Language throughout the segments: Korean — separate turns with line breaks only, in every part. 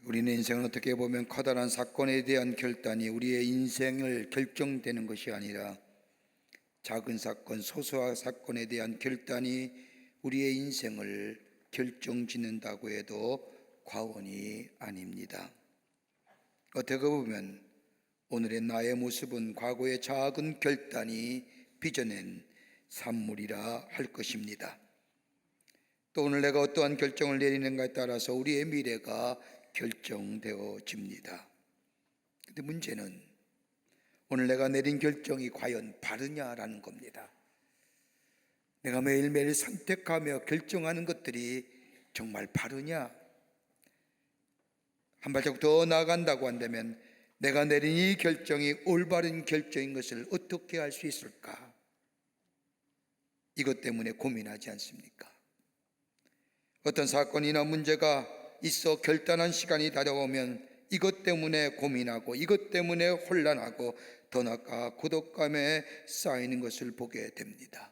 우리는 인생은 어떻게 보면 커다란 사건에 대한 결단이 우리의 인생을 결정되는 것이 아니라 작은 사건, 소소한 사건에 대한 결단이 우리의 인생을 결정짓는다고 해도 과언이 아닙니다. 어떻게 보면 오늘의 나의 모습은 과거의 작은 결단이 빚어낸 산물이라 할 것입니다. 또 오늘 내가 어떠한 결정을 내리는가에 따라서 우리의 미래가 결정되어집니다. 근데 문제는 오늘 내가 내린 결정이 과연 바르냐라는 겁니다. 내가 매일매일 선택하며 결정하는 것들이 정말 바르냐? 한 발자국 더 나아간다고 한다면 내가 내린 이 결정이 올바른 결정인 것을 어떻게 알 수 있을까? 이것 때문에 고민하지 않습니까? 어떤 사건이나 문제가 있어 결단한 시간이 다가오면 이것 때문에 고민하고 이것 때문에 혼란하고 더 나아가 고독감에 쌓이는 것을 보게 됩니다.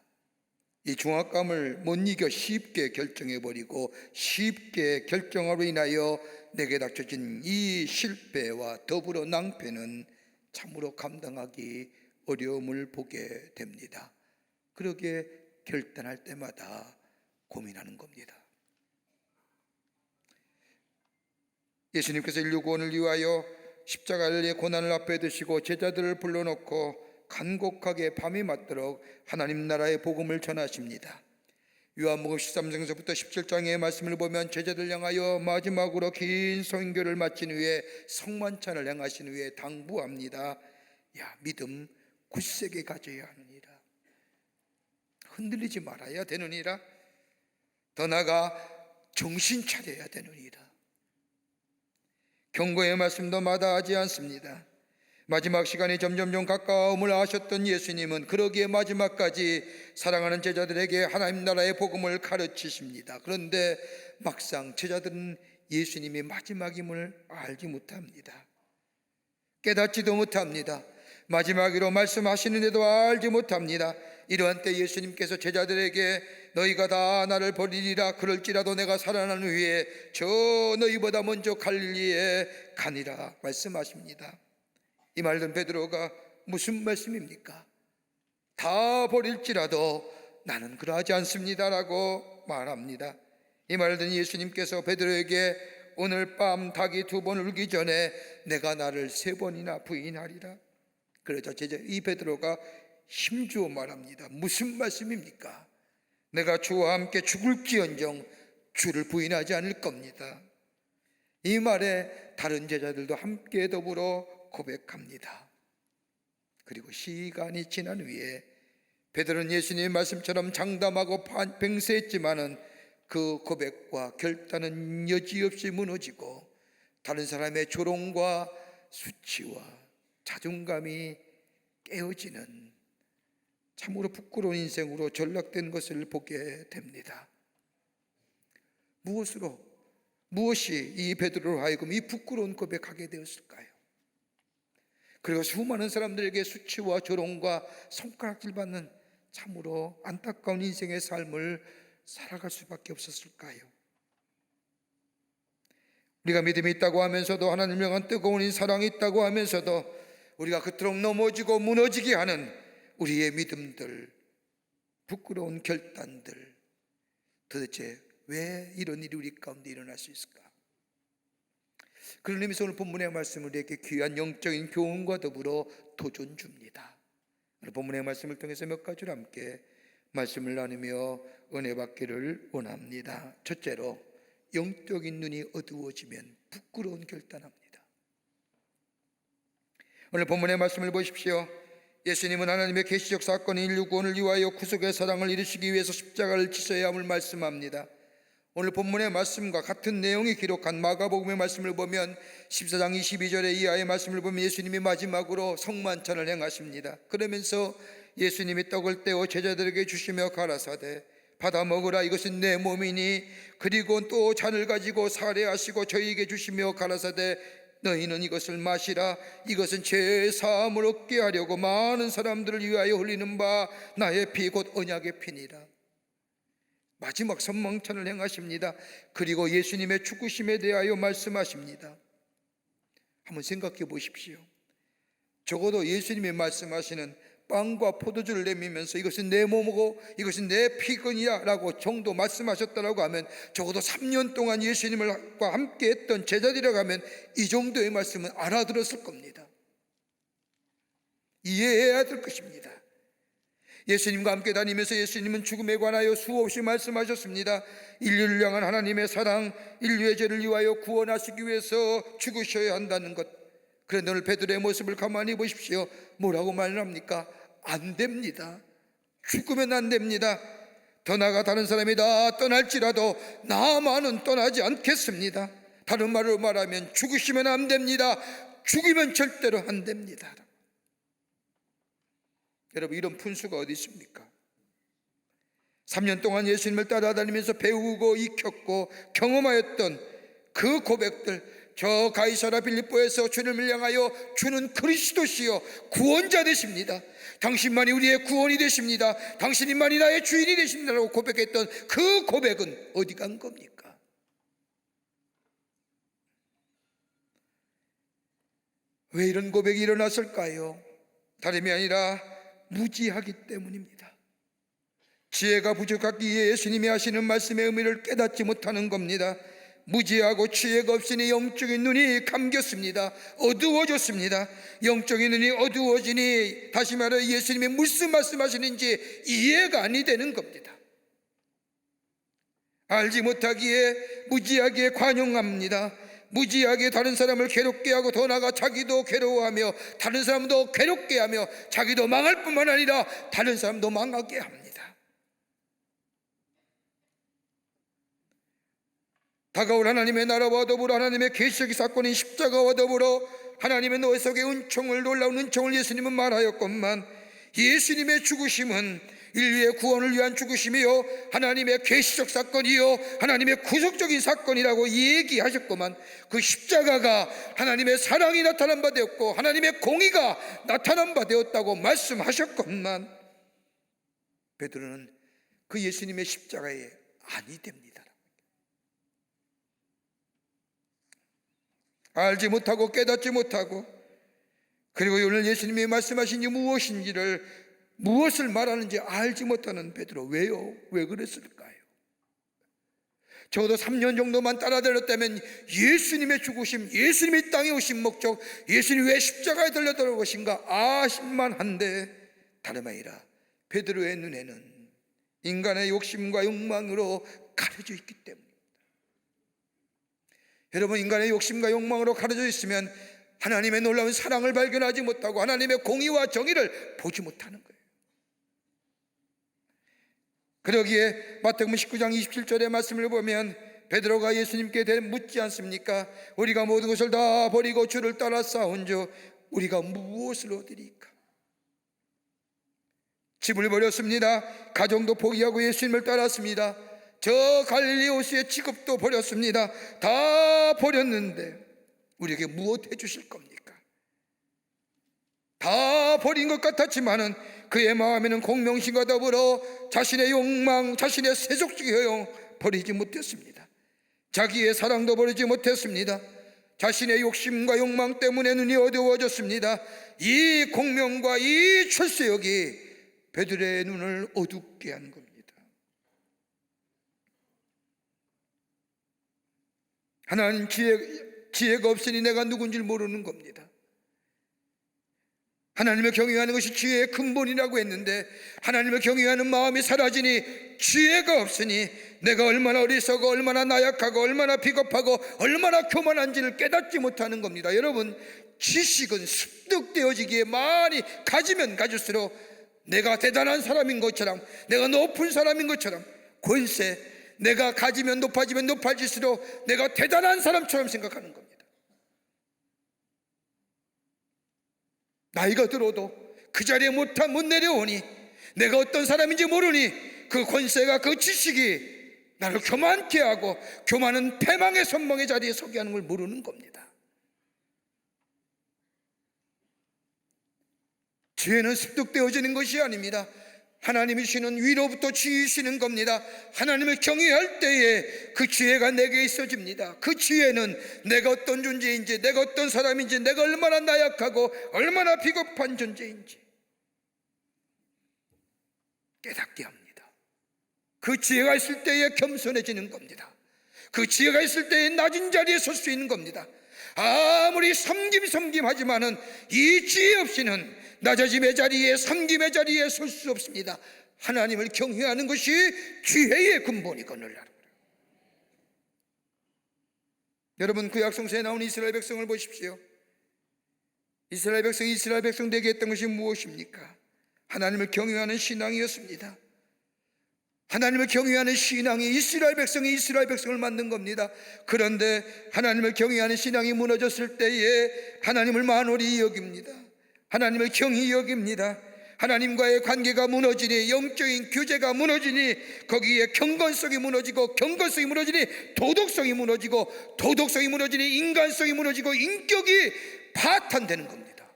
이 중압감을 못 이겨 쉽게 결정해버리고 쉽게 결정으로 인하여 내게 닥쳐진 이 실패와 더불어 낭패는 참으로 감당하기 어려움을 보게 됩니다. 그러게 결단할 때마다 고민하는 겁니다. 예수님께서 인류 구원을 위하여 십자가의 고난을 앞에 두시고 제자들을 불러놓고 간곡하게 밤이 맞도록 하나님 나라의 복음을 전하십니다. 요한복음 13장에서부터 17장의 말씀을 보면 제자들 향하여 마지막으로 긴 선교를 마친 후에 성만찬을 행하신 후에 당부합니다. 믿음 굳세게 가져야 하느니라. 흔들리지 말아야 되느니라. 더 나아가 정신 차려야 되느니라. 경고의 말씀도 마다하지 않습니다. 마지막 시간이 점점점 가까움을 아셨던 예수님은 그러기에 마지막까지 사랑하는 제자들에게 하나님 나라의 복음을 가르치십니다. 그런데 막상 제자들은 예수님이 마지막임을 알지 못합니다. 깨닫지도 못합니다. 마지막으로 말씀하시는데도 알지 못합니다. 이러한 때 예수님께서 제자들에게 너희가 다 나를 버리리라. 그럴지라도 내가 살아난 후에 저 너희보다 먼저 갈릴리에 가니라 말씀하십니다. 이 말은 베드로가 무슨 말씀입니까? 다 버릴지라도 나는 그러하지 않습니다라고 말합니다. 이 말을 듣는 예수님께서 베드로에게 오늘 밤 닭이 2번 울기 전에 내가 나를 3번이나 부인하리라. 그러자 이 베드로가 힘주어 말합니다. 무슨 말씀입니까? 내가 주와 함께 죽을지언정 주를 부인하지 않을 겁니다. 이 말에 다른 제자들도 함께 더불어 고백합니다. 그리고 시간이 지난 후에 베드로는 예수님의 말씀처럼 장담하고 맹세했지만은 그 고백과 결단은 여지없이 무너지고 다른 사람의 조롱과 수치와 자존감이 깨어지는 참으로 부끄러운 인생으로 전락된 것을 보게 됩니다. 무엇이 이 베드로로 하여금 이 부끄러운 고백하게 되었을까요? 그리고 수많은 사람들에게 수치와 조롱과 손가락질 받는 참으로 안타까운 인생의 삶을 살아갈 수밖에 없었을까요? 우리가 믿음이 있다고 하면서도 하나님을 향한 뜨거운 사랑이 있다고 하면서도 우리가 그토록 넘어지고 무너지게 하는 우리의 믿음들, 부끄러운 결단들, 도대체 왜 이런 일이 우리 가운데 일어날 수 있을까? 그런 의미에서 오늘 본문의 말씀을 우리에게 귀한 영적인 교훈과 더불어 도전 줍니다. 오늘 본문의 말씀을 통해서 몇 가지로 함께 말씀을 나누며 은혜 받기를 원합니다. 첫째로, 영적인 눈이 어두워지면 부끄러운 결단합니다. 오늘 본문의 말씀을 보십시오. 예수님은 하나님의 계시적 사건인 인류 구원을 위하여 구속의 사랑을 이루시기 위해서 십자가를 지셔야 함을 말씀합니다. 오늘 본문의 말씀과 같은 내용이 기록한 마가복음의 말씀을 보면 14장 22절의 이하의 말씀을 보면 예수님이 마지막으로 성만찬을 행하십니다. 그러면서 예수님이 떡을 떼어 제자들에게 주시며 가라사대 받아 먹으라 이것은 내 몸이니, 그리고 또 잔을 가지고 사례하시고 저희에게 주시며 가라사대 너희는 이것을 마시라. 이것은 죄 사함을 얻게 하려고 많은 사람들을 위하여 흘리는 바 나의 피 곧 언약의 피니라. 마지막 성만찬을 행하십니다. 그리고 예수님의 죽으심에 대하여 말씀하십니다. 한번 생각해 보십시오. 적어도 예수님이 말씀하시는 빵과 포도주를 내밀면서 이것은 내 몸이고 이것은 내 피근이야 라고 정도 말씀하셨다고 하면, 적어도 3년 동안 예수님과 함께 했던 제자들이라고 하면 이 정도의 말씀은 알아들었을 겁니다. 이해해야 될 것입니다. 예수님과 함께 다니면서 예수님은 죽음에 관하여 수없이 말씀하셨습니다. 인류를 향한 하나님의 사랑, 인류의 죄를 위하여 구원하시기 위해서 죽으셔야 한다는 것. 그런데 오늘 베드로의 모습을 가만히 보십시오. 뭐라고 말을 합니까? 안 됩니다. 죽으면 안 됩니다. 더 나아가 다른 사람이 다 떠날지라도 나만은 떠나지 않겠습니다. 다른 말로 말하면 죽으시면 안 됩니다. 죽으면 절대로 안 됩니다. 여러분, 이런 분수가 어디 있습니까? 3년 동안 예수님을 따라다니면서 배우고 익혔고 경험하였던 그 고백들, 저 가이사라 빌립보에서 주님을 향하여 주는 그리스도시요 구원자 되십니다, 당신만이 우리의 구원이 되십니다, 당신만이 나의 주인이 되십니다라고 고백했던 그 고백은 어디 간 겁니까? 왜 이런 고백이 일어났을까요? 다름이 아니라 무지하기 때문입니다. 지혜가 부족하기에 예수님이 하시는 말씀의 의미를 깨닫지 못하는 겁니다. 무지하고 지혜가 없으니 영적인 눈이 감겼습니다. 어두워졌습니다. 영적인 눈이 어두워지니 다시 말해 예수님이 무슨 말씀하시는지 이해가 안 되는 겁니다. 알지 못하기에 무지하게 관용합니다. 무지하게 다른 사람을 괴롭게 하고 더 나아가 자기도 괴로워하며 다른 사람도 괴롭게 하며 자기도 망할 뿐만 아니라 다른 사람도 망하게 합니다. 다가올 하나님의 나라와 더불어 하나님의 계시적인 사건인 십자가와 더불어 하나님의 노예 속의 은총을, 놀라운 은총을 예수님은 말하였건만, 예수님의 죽으심은 인류의 구원을 위한 죽으심이요 하나님의 계시적 사건이요 하나님의 구속적인 사건이라고 얘기하셨구만, 그 십자가가 하나님의 사랑이 나타난 바 되었고 하나님의 공의가 나타난 바 되었다고 말씀하셨건만, 베드로는 그 예수님의 십자가에 아니 됩니다. 알지 못하고 깨닫지 못하고, 그리고 오늘 예수님이 말씀하신 게 무엇을 말하는지 알지 못하는 베드로, 왜요? 왜 그랬을까요? 적어도 3년 정도만 따라다녔다면 예수님의 죽으심, 예수님이 땅에 오신 목적, 예수님이 왜 십자가에 달려들어온 것인가 아실만 한데, 다름 아니라 베드로의 눈에는 인간의 욕심과 욕망으로 가려져 있기 때문입니다. 여러분, 인간의 욕심과 욕망으로 가려져 있으면 하나님의 놀라운 사랑을 발견하지 못하고 하나님의 공의와 정의를 보지 못하는 거예요. 그러기에 마태복음 19장 27절의 말씀을 보면 베드로가 예수님께 묻지 않습니까? 우리가 모든 것을 다 버리고 주를 따라 싸운즉 우리가 무엇을 얻으리까? 집을 버렸습니다. 가정도 포기하고 예수님을 따랐습니다. 저 갈릴리 호수의 직업도 버렸습니다. 다 버렸는데 우리에게 무엇 해주실 겁니까? 다 버린 것 같았지만은 그의 마음에는 공명심과 더불어 자신의 욕망, 자신의 세속적 효용 버리지 못했습니다. 자기의 사랑도 버리지 못했습니다. 자신의 욕심과 욕망 때문에 눈이 어두워졌습니다. 이 공명과 이 철새욕이 베드로의 눈을 어둡게 한 겁니다. 하나님 지혜가 없으니 내가 누군지 모르는 겁니다. 하나님을 경외하는 것이 지혜의 근본이라고 했는데 하나님을 경외하는 마음이 사라지니 지혜가 없으니 내가 얼마나 어리석고 얼마나 나약하고 얼마나 비겁하고 얼마나 교만한지를 깨닫지 못하는 겁니다. 여러분, 지식은 습득되어지기에 많이 가지면 가질수록 내가 대단한 사람인 것처럼, 내가 높은 사람인 것처럼, 권세, 내가 가지면 높아지면 높아질수록 내가 대단한 사람처럼 생각하는 겁니다. 나이가 들어도 그 자리에 못 내려오니, 내가 어떤 사람인지 모르니 그 권세가, 그 지식이 나를 교만케 하고, 교만은 패망의 선망의 자리에 서게 하는 걸 모르는 겁니다. 지혜는 습득되어지는 것이 아닙니다. 하나님이 주시는 위로부터 지으시는 겁니다. 하나님을 경외할 때에 그 지혜가 내게 있어집니다. 그 지혜는 내가 어떤 존재인지, 내가 어떤 사람인지, 내가 얼마나 나약하고 얼마나 비겁한 존재인지 깨닫게 합니다. 그 지혜가 있을 때에 겸손해지는 겁니다. 그 지혜가 있을 때에 낮은 자리에 설 수 있는 겁니다. 아무리 섬김하지만은 이 지혜 없이는 낮아짐의 자리에, 섬김의 자리에 설 수 없습니다. 하나님을 경외하는 것이 지혜의 근본이거늘. 여러분, 구약성서에 나온 이스라엘 백성을 보십시오. 이스라엘 백성 되게 했던 것이 무엇입니까? 하나님을 경외하는 신앙이었습니다. 하나님을 경외하는 신앙이 이스라엘 백성을 만든 겁니다. 그런데 하나님을 경외하는 신앙이 무너졌을 때에 하나님을 만홀히 여깁니다. 하나님을 경히 여깁니다. 하나님과의 관계가 무너지니, 영적인 교제가 무너지니, 거기에 경건성이 무너지고, 경건성이 무너지니 도덕성이 무너지고, 도덕성이 무너지니 인간성이 무너지고, 인격이 파탄되는 겁니다.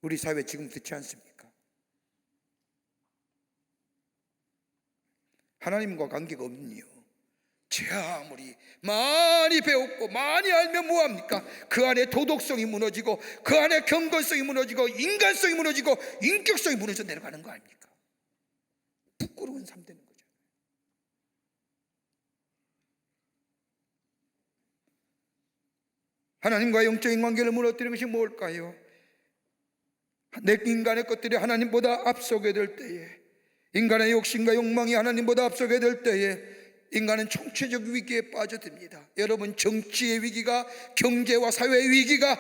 우리 사회 지금 그렇지 않습니까? 하나님과 관계가 없니요, 제 아무리 많이 배웠고 많이 알면 뭐합니까? 그 안에 도덕성이 무너지고, 그 안에 경건성이 무너지고, 인간성이 무너지고, 인격성이 무너져 내려가는 거 아닙니까? 부끄러운 삶 되는 거죠. 하나님과 영적인 관계를 무너뜨리는 것이 뭘까요? 내 인간의 것들이 하나님보다 앞서게 될 때에, 인간의 욕심과 욕망이 하나님보다 앞서게 될 때에 인간은 총체적 위기에 빠져듭니다. 여러분, 정치의 위기가, 경제와 사회의 위기가,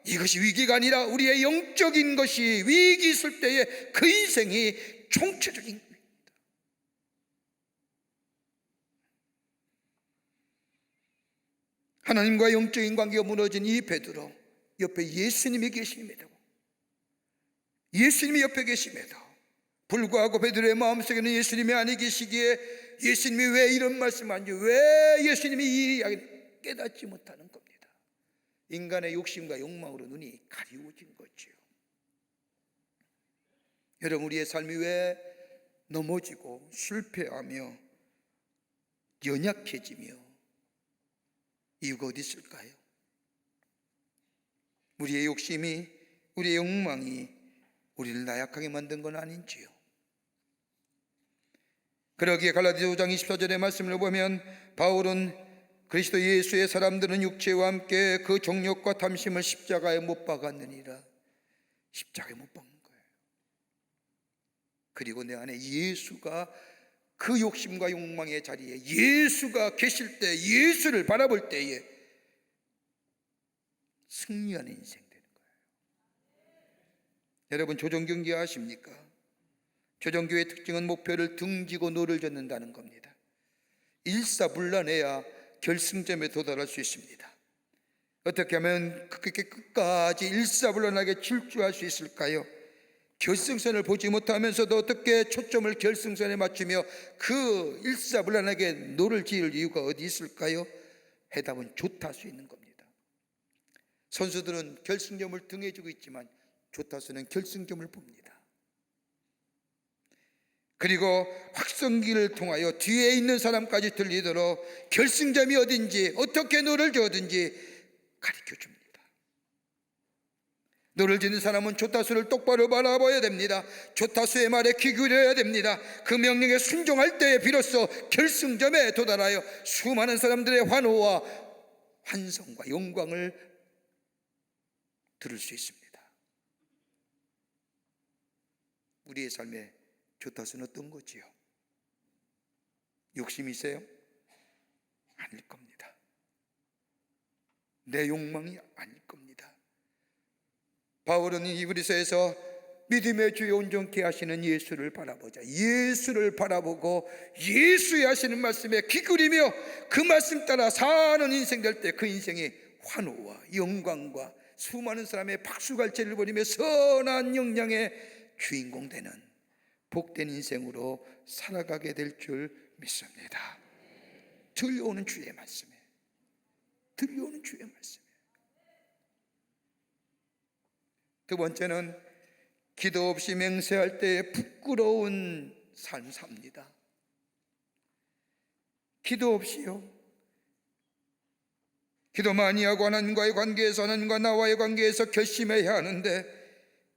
이것이 위기가 아니라 우리의 영적인 것이 위기 있을 때에 그 인생이 총체적인 위기입니다. 하나님과 영적인 관계가 무너진 이 베드로 옆에 예수님이 계십니다. 예수님이 옆에 계십니다. 불구하고 베드로의 마음속에는 예수님이 아니 계시기에 예수님이 왜 이런 말씀하는지, 왜 예수님이 이 이야기를 깨닫지 못하는 겁니다. 인간의 욕심과 욕망으로 눈이 가리워진 거지요. 여러분, 우리의 삶이 왜 넘어지고 실패하며 연약해지며 이유가 어디 있을까요? 우리의 욕심이, 우리의 욕망이 우리를 나약하게 만든 건 아닌지요? 그러기에 갈라디아 5장 24절의 말씀을 보면 바울은 그리스도 예수의 사람들은 육체와 함께 그 정욕과 탐심을 십자가에 못 박았느니라. 십자가에 못 박는 거예요. 그리고 내 안에 예수가, 그 욕심과 욕망의 자리에 예수가 계실 때, 예수를 바라볼 때에 승리하는 인생 되는 거예요. 여러분, 조정경기 아십니까? 조정교의 특징은 목표를 등지고 노를 젓는다는 겁니다. 일사불란해야 결승점에 도달할 수 있습니다. 어떻게 하면 그렇게 끝까지 일사불란하게 질주할 수 있을까요? 결승선을 보지 못하면서도 어떻게 초점을 결승선에 맞추며 그 일사불란하게 노를 지을 이유가 어디 있을까요? 해답은 조타수 있는 겁니다. 선수들은 결승점을 등에 지고 있지만 조타수는 결승점을 봅니다. 그리고 확성기를 통하여 뒤에 있는 사람까지 들리도록 결승점이 어딘지, 어떻게 노를 저든지 가르쳐 줍니다. 노를 짓는 사람은 조타수를 똑바로 바라봐야 됩니다. 조타수의 말에 귀 기울여야 됩니다. 그 명령에 순종할 때에 비로소 결승점에 도달하여 수많은 사람들의 환호와 환성과 영광을 들을 수 있습니다. 우리의 삶에 조타수는 어떤 거지요? 욕심이세요? 아닐 겁니다. 내 욕망이 아닐 겁니다. 바울은 히브리서에서 믿음의 주여 온전케 하시는 예수를 바라보자, 예수를 바라보고 예수의 하시는 말씀에 귀 기울이며 그 말씀 따라 사는 인생 될 때 그 인생이 환호와 영광과 수많은 사람의 박수갈채를 벌이며 선한 영향의 주인공 되는 복된 인생으로 살아가게 될 줄 믿습니다. 들려오는 주의 말씀에, 들려오는 주의 말씀에. 두 번째는 기도 없이 맹세할 때에 부끄러운 삶 삽니다. 기도 없이요. 기도 많이 하고 하나님과의 관계에서, 하나님과 나와의 관계에서 결심해야 하는데,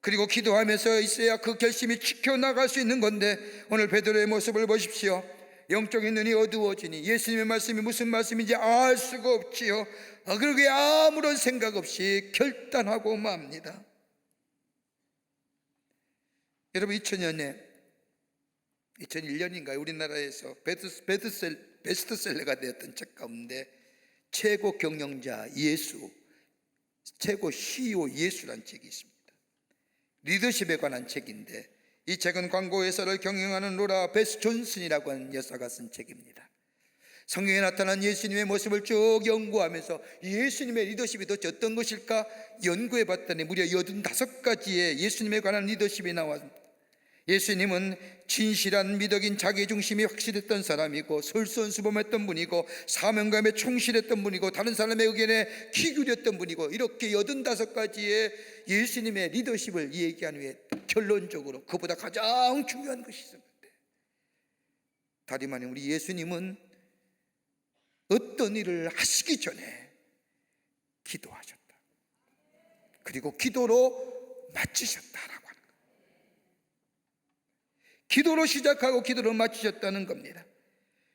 그리고 기도하면서 있어야 그 결심이 지켜나갈 수 있는 건데, 오늘 베드로의 모습을 보십시오. 영적인 눈이 어두워지니 예수님의 말씀이 무슨 말씀인지 알 수가 없지요. 그러기에 아무런 생각 없이 결단하고 맙니다. 여러분, 2001년인가요? 우리나라에서 베스트셀러가 되었던 책 가운데 최고 경영자 예수, 최고 CEO 예수라는 책이 있습니다. 리더십에 관한 책인데, 이 책은 광고회사를 경영하는 로라 베스 존슨이라고 하는 여사가 쓴 책입니다. 성경에 나타난 예수님의 모습을 쭉 연구하면서 예수님의 리더십이 도대체 어떤 것일까 연구해 봤더니 무려 85가지의 예수님에 관한 리더십이 나왔습니다. 예수님은 진실한 미덕인 자기중심이 확실했던 사람이고, 솔선수범했던 분이고, 사명감에 충실했던 분이고, 다른 사람의 의견에 귀 기울였던 분이고, 이렇게 85가지의 예수님의 리더십을 얘기한 후에 결론적으로 그보다 가장 중요한 것이 있었는데, 다름 아닌 우리 예수님은 어떤 일을 하시기 전에 기도하셨다. 그리고 기도로 마치셨다라고 하는 거예요. 기도로 시작하고 기도로 마치셨다는 겁니다.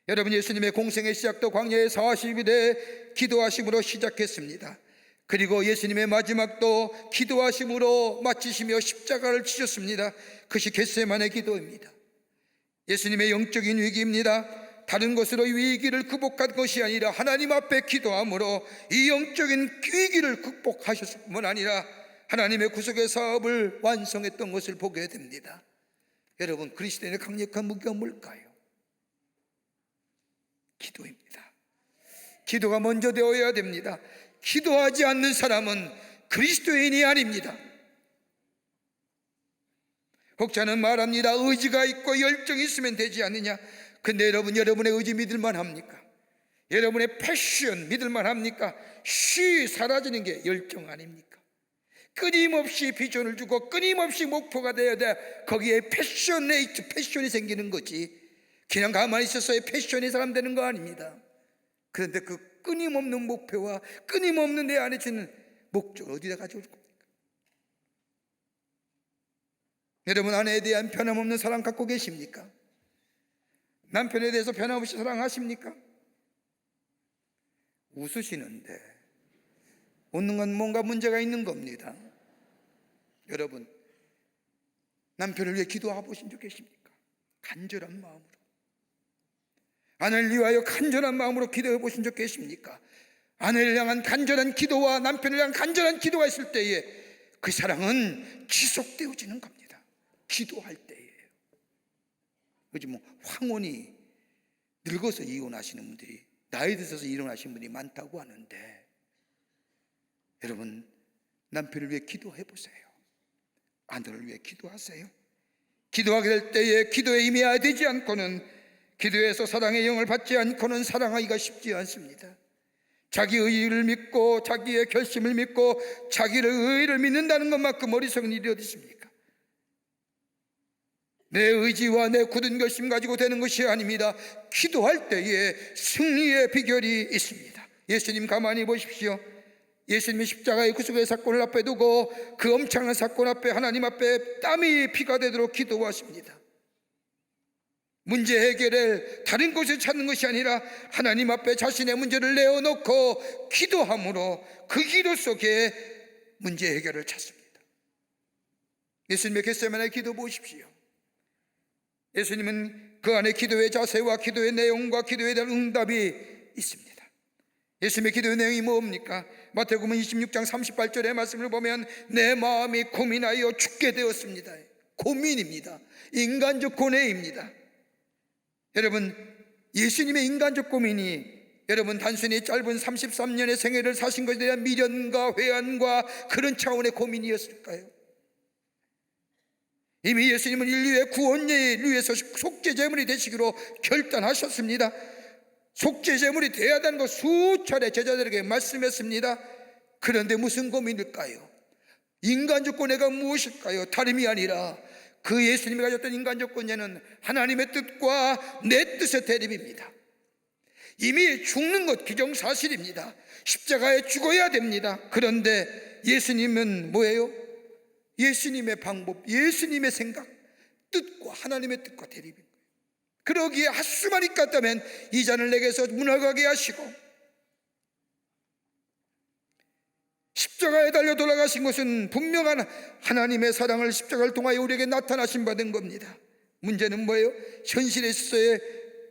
여러분, 예수님의 공생의 시작도 광야의 40일의 기도하심으로 시작했습니다. 그리고 예수님의 마지막도 기도하심으로 마치시며 십자가를 지셨습니다. 그것이 겟세마네 기도입니다. 예수님의 영적인 위기입니다. 다른 것으로 위기를 극복한 것이 아니라 하나님 앞에 기도함으로 이 영적인 위기를 극복하셨을 뿐만 아니라 하나님의 구속의 사업을 완성했던 것을 보게 됩니다. 여러분, 그리스도인의 강력한 무기가 뭘까요? 기도입니다. 기도가 먼저 되어야 됩니다. 기도하지 않는 사람은 그리스도인이 아닙니다. 혹자는 말합니다. 의지가 있고 열정이 있으면 되지 않느냐. 근데 여러분의 의지 믿을만 합니까? 여러분의 패션 믿을만 합니까? 쉬 사라지는 게 열정 아닙니까? 끊임없이 비전을 주고 끊임없이 목표가 되어야 돼. 거기에 패션이 생기는 거지. 그냥 가만히 있어서의 패션이 사람 되는 거 아닙니다. 그런데 그 끊임없는 목표와 끊임없는 내 안에 주는 목적을 어디다 가져올 겁니까? 여러분, 아내에 대한 변함없는 사랑 갖고 계십니까? 남편에 대해서 변함없이 사랑하십니까? 웃으시는데 웃는 건 뭔가 문제가 있는 겁니다. 여러분, 남편을 위해 기도해 보신 적 계십니까? 간절한 마음으로, 아내를 위하여 간절한 마음으로 기도해 보신 적 계십니까? 아내를 향한 간절한 기도와 남편을 향한 간절한 기도가 있을 때에 그 사랑은 지속되어지는 겁니다. 기도할 때예요. 요즘 황혼이 늙어서 이혼하시는 분들이, 나이 드셔서 이혼하시는 분이 많다고 하는데, 여러분, 남편을 위해 기도해 보세요. 아내를 위해 기도하세요. 기도하게 될 때에 기도에 임해야 되지 않고는, 기도에서 사랑의 영을 받지 않고는 사랑하기가 쉽지 않습니다. 자기 의의를 믿고 자기의 결심을 믿고 자기를 의의를 믿는다는 것만큼 어리석은 일이 어디 있습니까? 내 의지와 내 굳은 결심 가지고 되는 것이 아닙니다. 기도할 때에 승리의 비결이 있습니다. 예수님 가만히 보십시오. 예수님이 십자가의 구속의 사건을 앞에 두고 그 엄청난 사건 앞에, 하나님 앞에 땀이 피가 되도록 기도하십니다. 문제 해결을 다른 곳에 찾는 것이 아니라 하나님 앞에 자신의 문제를 내어놓고 기도함으로 그 기도 속에 문제 해결을 찾습니다. 예수님의 겟세마네 기도 보십시오. 예수님은 그 안에 기도의 자세와 기도의 내용과 기도에 대한 응답이 있습니다. 예수님의 기도의 내용이 뭡니까? 마태복음 26장 38절의 말씀을 보면 내 마음이 고민하여 죽게 되었습니다. 고민입니다. 인간적 고뇌입니다. 여러분, 예수님의 인간적 고민이 여러분 단순히 짧은 33년의 생애를 사신 것에 대한 미련과 회한과 그런 차원의 고민이었을까요? 이미 예수님은 인류의 구원을 위해서 속죄제물이 되시기로 결단하셨습니다. 속죄제물이 되어야 하는 것 수차례 제자들에게 말씀했습니다. 그런데 무슨 고민일까요? 인간 조건애가 무엇일까요? 다름이 아니라 그 예수님이 가졌던 인간 조건에는 하나님의 뜻과 내 뜻의 대립입니다. 이미 죽는 것 기정사실입니다. 십자가에 죽어야 됩니다. 그런데 예수님은 뭐예요? 예수님의 방법, 예수님의 생각, 뜻과 하나님의 뜻과 대립인 거예요. 그러기에 할 수만 있겠다면 이 잔을 내게서 물러가게 하시고, 십자가에 달려 돌아가신 것은 분명한 하나님의 사랑을 십자가를 통하여 우리에게 나타나신 바 된 겁니다. 문제는 뭐예요? 현실에 있어서의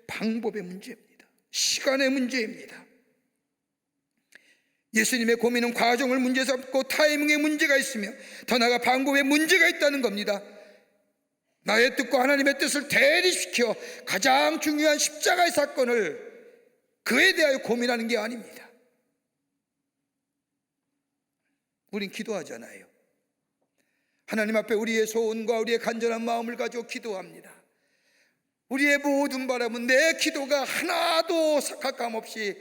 방법의 문제입니다. 시간의 문제입니다. 예수님의 고민은 과정을 문제 삼고 타이밍에 문제가 있으며 더 나아가 방법에 문제가 있다는 겁니다. 나의 뜻과 하나님의 뜻을 대립시켜 가장 중요한 십자가의 사건을 그에 대하여 고민하는 게 아닙니다. 우린 기도하잖아요. 하나님 앞에 우리의 소원과 우리의 간절한 마음을 가지고 기도합니다. 우리의 모든 바람은 내 기도가 하나도 삭감 없이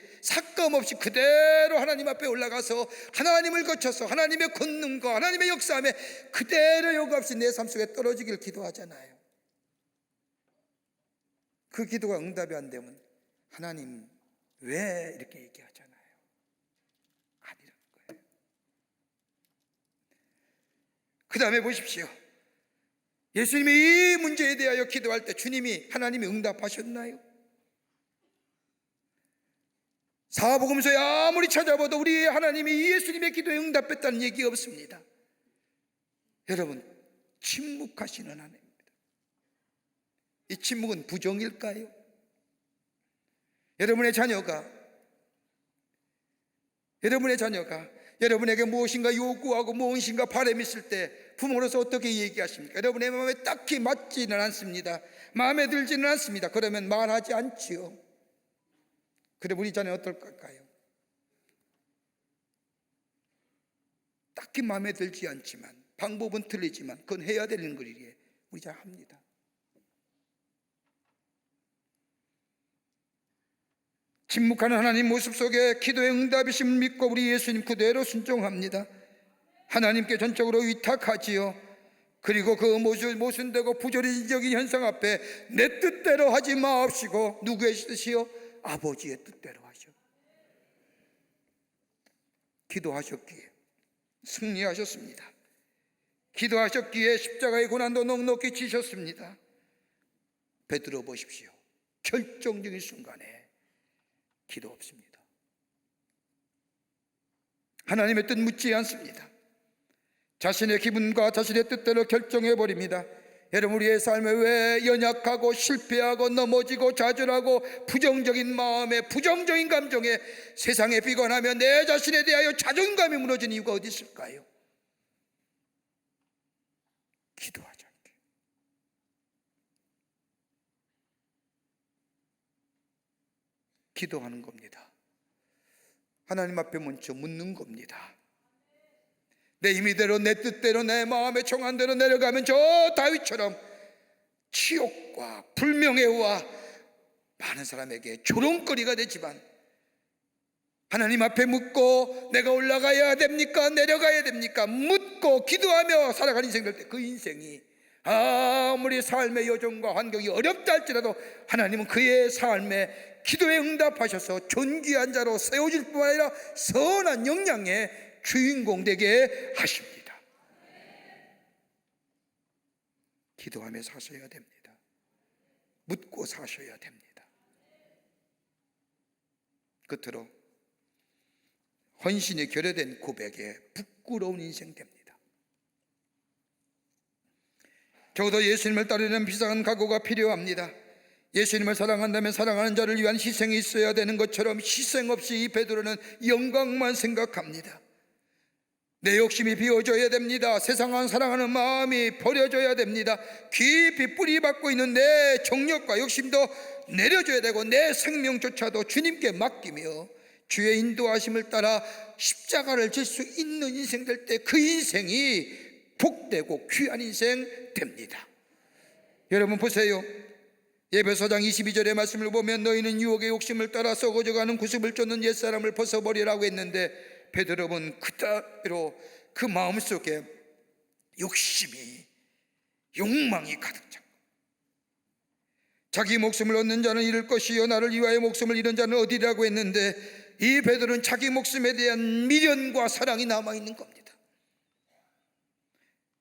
그대로 하나님 앞에 올라가서 하나님을 거쳐서 하나님의 권능과 하나님의 역사함에 그대로 요구 없이 내 삶 속에 떨어지길 기도하잖아요. 그 기도가 응답이 안 되면 하나님 왜 이렇게 얘기하잖아요. 아니라는 거예요. 그 다음에 보십시오. 예수님이 이 문제에 대하여 기도할 때 하나님이 응답하셨나요? 사복음서에 아무리 찾아봐도 우리 하나님이 예수님의 기도에 응답했다는 얘기 없습니다. 여러분, 침묵하시는 하나님입니다. 이 침묵은 부정일까요? 여러분의 자녀가 여러분에게 무엇인가 요구하고 무엇인가 바람이 있을 때 부모로서 어떻게 얘기하십니까? 여러분의 마음에 딱히 맞지는 않습니다. 마음에 들지는 않습니다. 그러면 말하지 않지요. 그래 우리 자녀는 어떨까요? 딱히 마음에 들지 않지만 방법은 틀리지만 그건 해야 되는 거리에 우리 잘 합니다. 침묵하는 하나님 모습 속에 기도의 응답이심을 믿고 우리 예수님 그대로 순종합니다. 하나님께 전적으로 위탁하지요. 그리고 그 모순되고 부조리적인 현상 앞에 내 뜻대로 하지 마옵시고 누구의 뜻이요? 아버지의 뜻대로 하셔. 기도하셨기에 승리하셨습니다. 기도하셨기에 십자가의 고난도 넉넉히 지셨습니다. 베드로 보십시오. 결정적인 순간에 기도 없습니다. 하나님의 뜻 묻지 않습니다. 자신의 기분과 자신의 뜻대로 결정해버립니다. 여러분, 우리의 삶에 왜 연약하고 실패하고 넘어지고 좌절하고 부정적인 마음에 부정적인 감정에 세상에 비관하며 내 자신에 대하여 자존감이 무너진 이유가 어디 있을까요? 기도하지 않게. 기도하는 겁니다. 하나님 앞에 먼저 묻는 겁니다. 내 힘이대로 내 뜻대로 내 마음에 정한 대로 내려가면 저 다윗처럼 치욕과 불명예와 많은 사람에게 조롱거리가 되지만 하나님 앞에 묻고 내가 올라가야 됩니까? 내려가야 됩니까? 묻고 기도하며 살아가는 인생 될 때 그 인생이 아무리 삶의 여정과 환경이 어렵다 할지라도 하나님은 그의 삶에 기도에 응답하셔서 존귀한 자로 세워질 뿐만 아니라 선한 영향의 주인공 되게 하십니다. 기도하며 사셔야 됩니다. 묻고 사셔야 됩니다. 끝으로 헌신이 결여된 고백에 부끄러운 인생 됩니다. 적어도 예수님을 따르는 비상한 각오가 필요합니다. 예수님을 사랑한다면 사랑하는 자를 위한 희생이 있어야 되는 것처럼 희생 없이 이 베드로는 영광만 생각합니다. 내 욕심이 비워져야 됩니다. 세상을 사랑하는 마음이 버려져야 됩니다. 깊이 뿌리 박고 있는 내 정욕과 욕심도 내려줘야 되고 내 생명조차도 주님께 맡기며 주의 인도하심을 따라 십자가를 질 수 있는 인생 될 때 그 인생이 복되고 귀한 인생 됩니다. 여러분 보세요. 에베소서 22절의 말씀을 보면 너희는 유혹의 욕심을 따라 썩어져가는 구습을 쫓는 옛사람을 벗어버리라고 했는데 베드로는 그대로 그 마음속에 욕심이, 욕망이 가득 찬 것. 자기 목숨을 얻는 자는 잃을 것이요 나를 위하여 목숨을 잃은 자는 얻으리라고 했는데, 이 베드로는 자기 목숨에 대한 미련과 사랑이 남아있는 겁니다.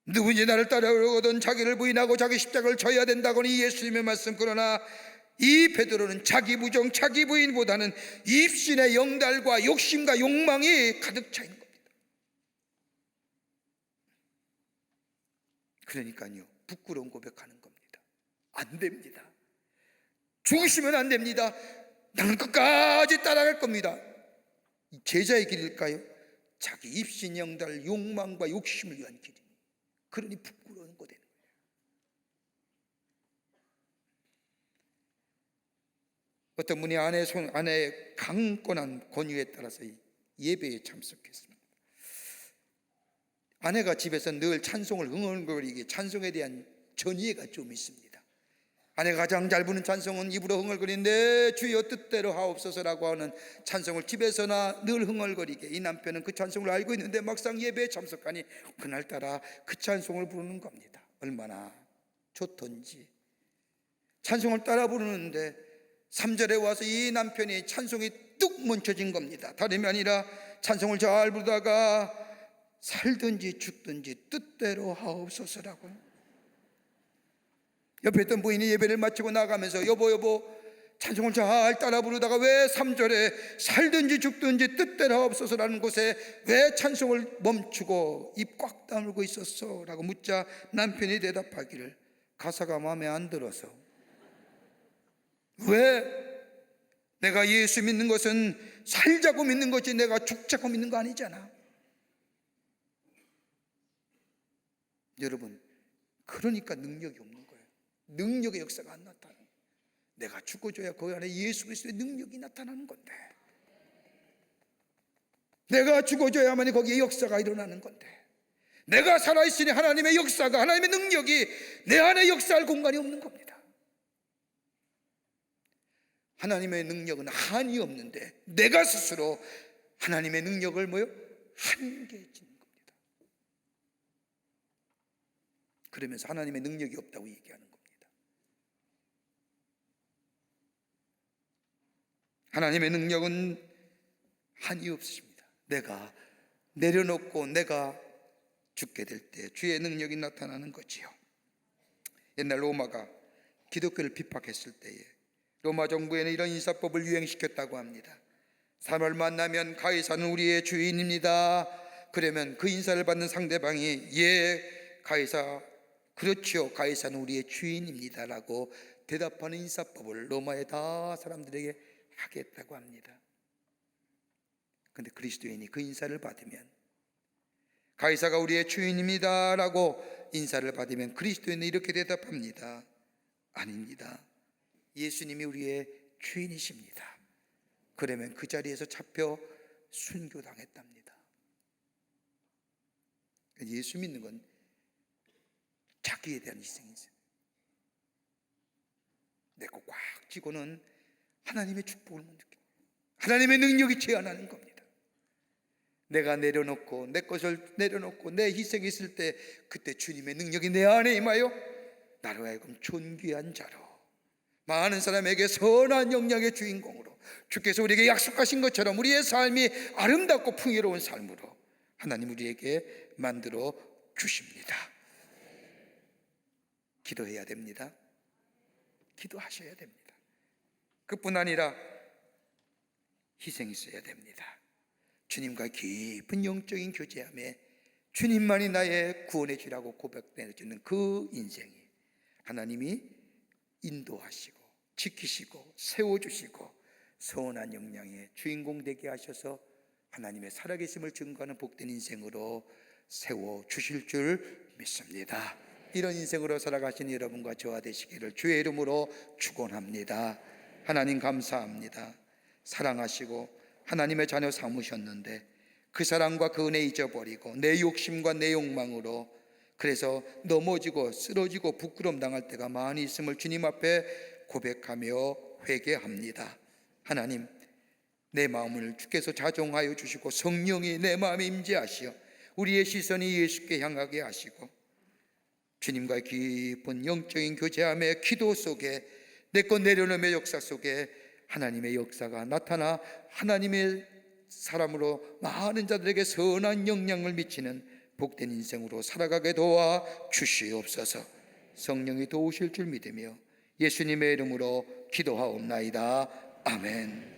누구든지 나를 따르거든 자기를 부인하고 자기 십자가를 져야 된다고는 예수님의 말씀. 그러나 이 베드로는 자기 부정, 자기 부인보다는 입신의 영달과 욕심과 욕망이 가득 차 있는 겁니다. 그러니까요, 부끄러운 고백하는 겁니다. 안 됩니다. 죽으시면 안 됩니다. 나는 끝까지 따라갈 겁니다. 제자의 길일까요? 자기 입신 영달, 욕망과 욕심을 위한 길이. 그러니 부끄러운 거 되는 거예요. 어떤 분이 아내의 강권한 권유에 따라서 예배에 참석했습니다. 아내가 집에서 늘 찬송을 흥얼거리게, 찬송에 대한 전이해가 좀 있습니다. 아내가 가장 잘 부르는 찬송은 입으로 흥얼거리는 내 주여 뜻대로 하옵소서라고 하는 찬송을 집에서나 늘 흥얼거리게, 이 남편은 그 찬송을 알고 있는데 막상 예배에 참석하니 그날따라 그 찬송을 부르는 겁니다. 얼마나 좋던지. 찬송을 따라 부르는데 3절에 와서 이 남편이 찬송이 뚝 멈춰진 겁니다. 다름이 아니라 찬송을 잘 부르다가 살든지 죽든지 뜻대로 하옵소서라고. 옆에 있던 부인이 예배를 마치고 나가면서 여보 찬송을 잘 따라 부르다가 왜 3절에 살든지 죽든지 뜻대로 하옵소서라는 곳에 왜 찬송을 멈추고 입 꽉 다물고 있었어? 라고 묻자 남편이 대답하기를, 가사가 마음에 안 들어서. 왜? 내가 예수 믿는 것은 살자고 믿는 거지 내가 죽자고 믿는 거 아니잖아. 여러분, 그러니까 능력이 없는 거예요. 능력의 역사가 안 나타나요. 내가 죽어줘야 그 안에 예수 그리스도의 능력이 나타나는 건데, 내가 죽어줘야만이 거기에 역사가 일어나는 건데, 내가 살아있으니 하나님의 역사가, 하나님의 능력이 내 안에 역사할 공간이 없는 겁니다. 하나님의 능력은 한이 없는데 내가 스스로 하나님의 능력을 한계짓는 겁니다. 그러면서 하나님의 능력이 없다고 얘기하는 겁니다. 하나님의 능력은 한이 없으십니다. 내가 내려놓고 내가 죽게 될 때 주의 능력이 나타나는 거지요. 옛날 로마가 기독교를 핍박했을 때에 로마 정부에는 이런 인사법을 유행시켰다고 합니다. 사람을 만나면 가이사는 우리의 주인입니다. 그러면 그 인사를 받는 상대방이 예 가이사, 그렇죠, 가이사는 우리의 주인입니다 라고 대답하는 인사법을 로마의 다 사람들에게 하겠다고 합니다. 그런데 그리스도인이 그 인사를 받으면, 가이사가 우리의 주인입니다 라고 인사를 받으면 그리스도인은 이렇게 대답합니다. 아닙니다, 예수님이 우리의 주인이십니다. 그러면 그 자리에서 잡혀 순교당했답니다. 예수 믿는 건 자기에 대한 희생이죠. 내 거 꽉 쥐고는 하나님의 축복을 못 느껴요. 하나님의 능력이 제한하는 겁니다. 내가 내려놓고 내 것을 내려놓고 내 희생이 있을 때 그때 주님의 능력이 내 안에 임하여 나로 하여금 존귀한 자로, 많은 사람에게 선한 영향의 주인공으로 주께서 우리에게 약속하신 것처럼 우리의 삶이 아름답고 풍요로운 삶으로 하나님 우리에게 만들어 주십니다. 기도해야 됩니다. 기도하셔야 됩니다. 그뿐 아니라 희생이 있어야 됩니다. 주님과 깊은 영적인 교제함에 주님만이 나의 구원의 주라고 고백되어지는 그 인생이 하나님이 인도하시고 지키시고 세워주시고 선한 영향의 주인공 되게 하셔서 하나님의 살아계심을 증거하는 복된 인생으로 세워주실 줄 믿습니다. 이런 인생으로 살아가신 여러분과 저와 되시기를 주의 이름으로 축원합니다. 하나님 감사합니다. 사랑하시고 하나님의 자녀 삼으셨는데 그 사랑과 그 은혜 잊어버리고 내 욕심과 내 욕망으로 그래서 넘어지고 쓰러지고 부끄러움 당할 때가 많이 있음을 주님 앞에 고백하며 회개합니다. 하나님, 내 마음을 주께서 자종하여 주시고 성령이 내 마음에 임재하시어 우리의 시선이 예수께 향하게 하시고 주님과의 깊은 영적인 교제함의 기도 속에 내 것 내려놓음의 역사 속에 하나님의 역사가 나타나 하나님의 사람으로 많은 자들에게 선한 영향을 미치는 복된 인생으로 살아가게 도와 주시옵소서. 성령이 도우실 줄 믿으며 예수님의 이름으로 기도하옵나이다. 아멘.